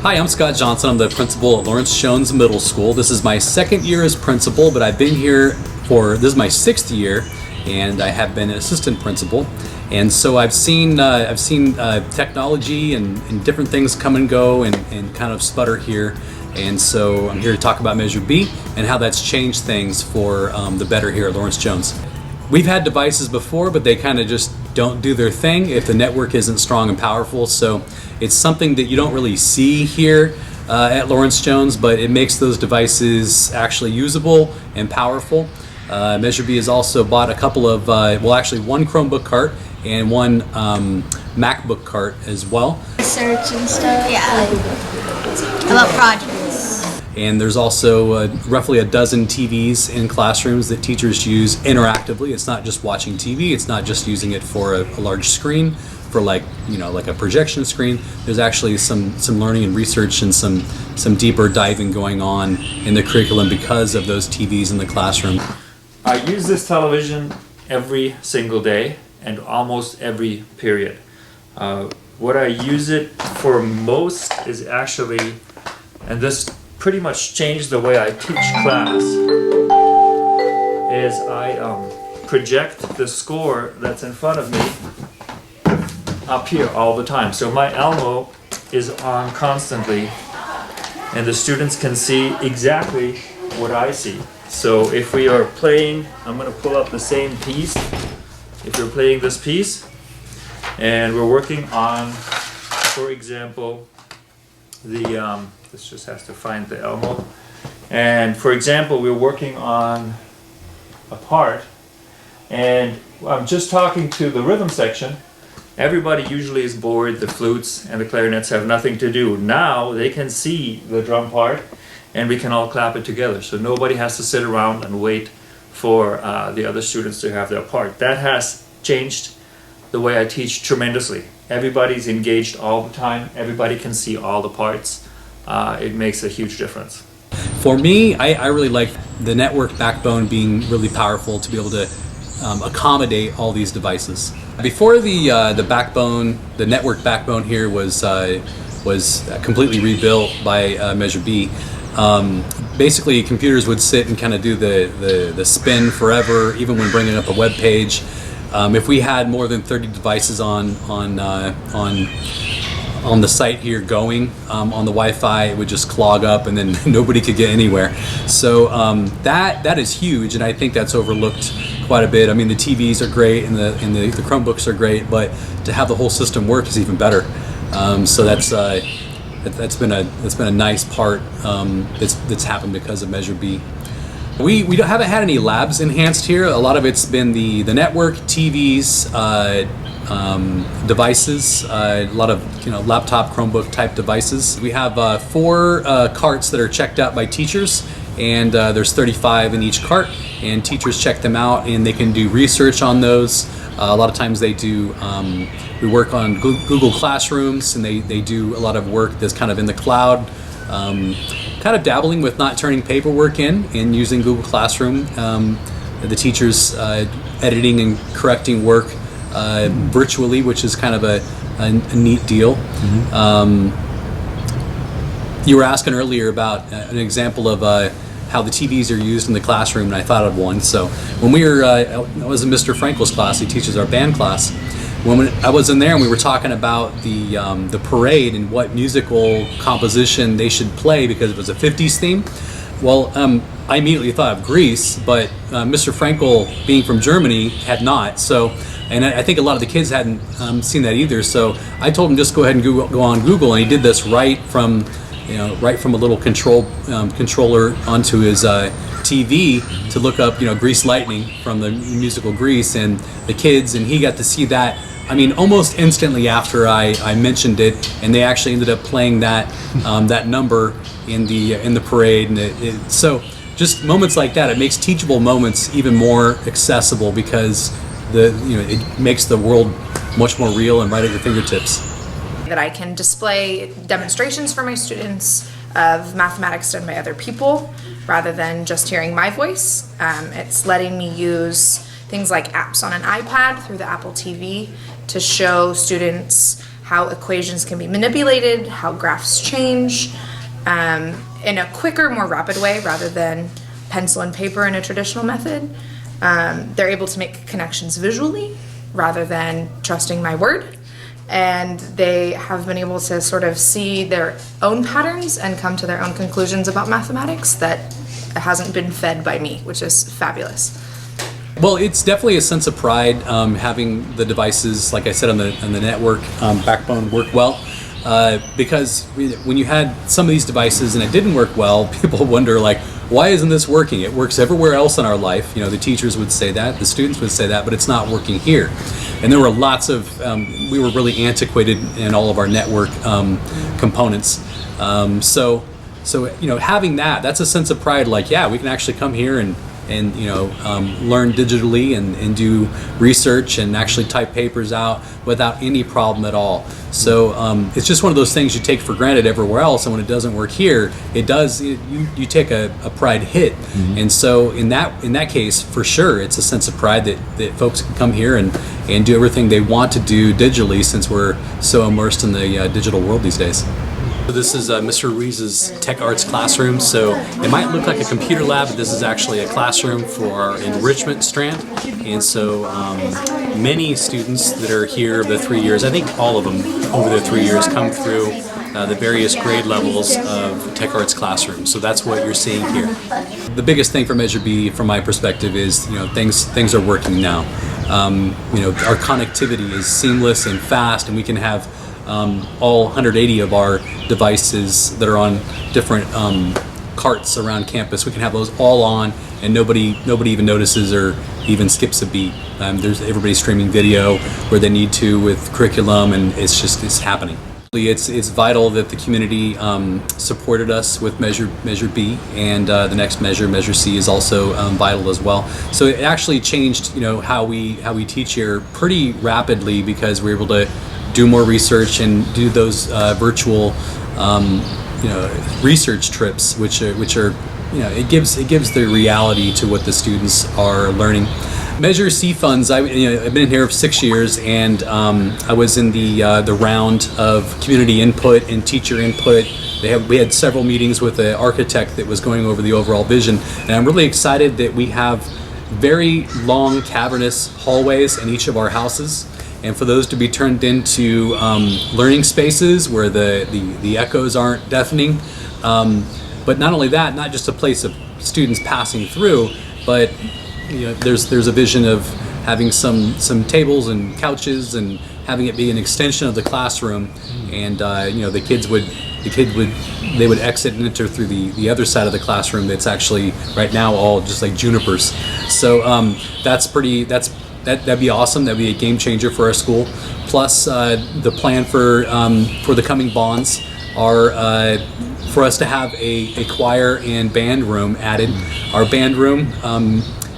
Hi, I'm Scott Johnson. I'm the principal at Lawrence Jones Middle School. This is my second year as principal, but I've been here this is my 6th year, and I have been an assistant principal. And so I've seen technology and different things come and go and kind of sputter here. And so I'm here to talk about Measure B and how that's changed things for the better here at Lawrence Jones. We've had devices before, but they kind of just don't do their thing if the network isn't strong and powerful. So it's something that you don't really see here at Lawrence Jones, but it makes those devices actually usable and powerful. Measure B has also bought a couple of, actually one Chromebook cart and one MacBook cart as well. Research and stuff. Yeah. About projects. And there's also roughly a dozen TVs in classrooms that teachers use interactively. It's not just watching TV. It's not just using it for a large screen, for like a projection screen. There's actually some learning and research and some deeper diving going on in the curriculum because of those TVs in the classroom. I use this television every single day and almost every period. What I use it for most is actually, and this pretty much changed the way I teach class, is I project the score that's in front of me up here all the time. So my Elmo is on constantly, and the students can see exactly what I see. So if we are playing, I'm going to pull up the same piece. If you're playing this piece, and we're working on, for example, this just has to find the Elmo. And for example, we're working on a part, and I'm just talking to the rhythm section. Everybody usually is bored. The flutes and the clarinets have nothing to do. Now they can see the drum part, and we can all clap it together. So nobody has to sit around and wait for the other students to have their part. That has changed the way I teach tremendously. Everybody's engaged all the time. Everybody can see all the parts. It makes a huge difference. For me, I really like the network backbone being really powerful to be able to accommodate all these devices. Before the backbone, the network backbone here was completely rebuilt by Measure B. Basically, computers would sit and kind of do the spin forever, even when bringing up a web page. If we had more than 30 devices on the site here going on the Wi-Fi, it would just clog up, and then nobody could get anywhere. So that is huge, and I think that's overlooked quite a bit. I mean, the TVs are great, and the Chromebooks are great, but to have the whole system work is even better. So that's been a nice part that's happened because of Measure B. We haven't had any labs enhanced here. A lot of it's been the network, TVs, devices, a lot of laptop, Chromebook type devices. We have 4 carts that are checked out by teachers, and there's 35 in each cart, and teachers check them out and they can do research on those. A lot of times they do, we work on Google Classrooms, and they do a lot of work that's kind of in the cloud, kind of dabbling with not turning paperwork in and using Google Classroom. The teachers editing and correcting work virtually, which is kind of a neat deal. Mm-hmm. You were asking earlier about an example of how the TVs are used in the classroom, and I thought of one. So when we were, I was in Mr. Frankel's class. He teaches our band class. When I was in there and we were talking about the parade and what musical composition they should play because it was a 50s theme. Well, I immediately thought of Grease, but Mr. Frankel, being from Germany, had not. So, and I think a lot of the kids hadn't seen that either. So I told him just go ahead and go on Google, and he did this right from a little controller onto his TV to look up Grease Lightning from the musical Grease, and the kids, and he got to see that. I mean, almost instantly after I mentioned it, and they actually ended up playing that that number in the parade, and so just moments like that, it makes teachable moments even more accessible because it makes the world much more real and right at your fingertips. That I can display demonstrations for my students of mathematics done by other people rather than just hearing my voice. It's letting me use things like apps on an iPad through the Apple TV to show students how equations can be manipulated, how graphs change, in a quicker, more rapid way rather than pencil and paper in a traditional method. They're able to make connections visually rather than trusting my word. And they have been able to sort of see their own patterns and come to their own conclusions about mathematics that hasn't been fed by me, which is fabulous. Well, it's definitely a sense of pride having the devices, like I said, on the network backbone work well. Because when you had some of these devices and it didn't work well, people wonder like, why isn't this working? It works everywhere else in our life. You know, the teachers would say that, the students would say that, but it's not working here. And there were lots of, we were really antiquated in all of our network components. So you know, having that's a sense of pride. Like, yeah, we can actually come here and you know, learn digitally and do research and actually type papers out without any problem at all. So it's just one of those things you take for granted everywhere else, and when it doesn't work here, it does. You take a pride hit. Mm-hmm. And so in that case, for sure, it's a sense of pride that folks can come here and do everything they want to do digitally, since we're so immersed in the digital world these days. This is Mr. Ruiz's Tech Arts classroom. So it might look like a computer lab, but this is actually a classroom for our enrichment strand. And so many students that are here the 3 years, I think all of them over the 3 years, come through the various grade levels of Tech Arts classroom. So that's what you're seeing here. The biggest thing for Measure B, from my perspective, is things are working now. Our connectivity is seamless and fast, and we can have all 180 of our devices that are on different carts around campus. We can have those all on, and nobody even notices or even skips a beat. There's everybody streaming video where they need to with curriculum, and it's happening. It's vital that the community supported us with Measure B, and the next Measure C, is also vital as well. So it actually changed, how we teach here pretty rapidly, because we're able to do more research and do those virtual, research trips, which are, it gives the reality to what the students are learning. Measure C funds. I've been here for 6 years, and I was in the round of community input and teacher input. We had several meetings with the architect that was going over the overall vision, and I'm really excited that we have very long cavernous hallways in each of our houses, and for those to be turned into learning spaces where the echoes aren't deafening. But not only that, not just a place of students passing through, but there's a vision of having some tables and couches and having it be an extension of the classroom, and the kids would exit and enter through the other side of the classroom that's actually right now all just like junipers. So that'd be awesome. That'd be a game changer for our school. Plus, the plan for the coming bonds are for us to have a choir and band room added. Our band room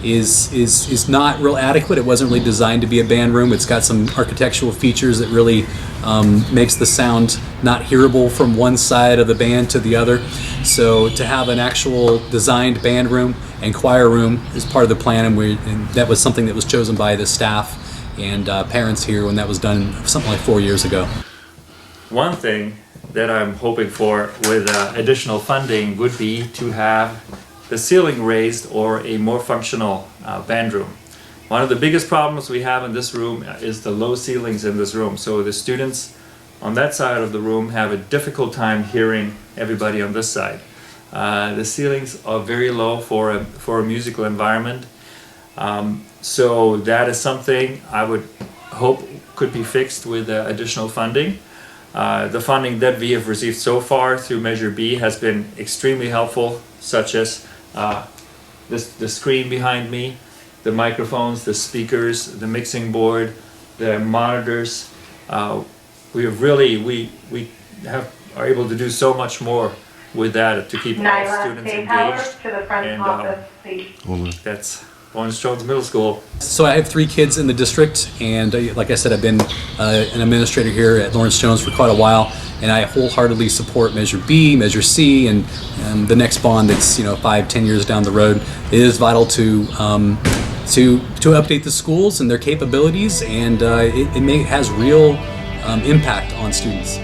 is not real adequate. It wasn't really designed to be a band room. It's got some architectural features that really makes the sound not hearable from one side of the band to the other. So to have an actual designed band room and choir room is part of the plan, and that was something that was chosen by the staff and parents here when that was done something like 4 years ago. One thing that I'm hoping for with additional funding would be to have the ceiling raised or a more functional band room. One of the biggest problems we have in this room is the low ceilings in this room. So the students on that side of the room have a difficult time hearing everybody on this side. The ceilings are very low for a musical environment. So that is something I would hope could be fixed with additional funding. The funding that we have received so far through Measure B has been extremely helpful, such as the screen behind me, the microphones, the speakers, the mixing board, the monitors. We are able to do so much more with that to keep all students engaged. And that's Lawrence Jones Middle School. So I have 3 kids in the district, and like I said, I've been an administrator here at Lawrence Jones for quite a while, and I wholeheartedly support Measure B, Measure C, and the next bond that's 5-10 years down the road. It is vital to update the schools and their capabilities, and it has real impact on students.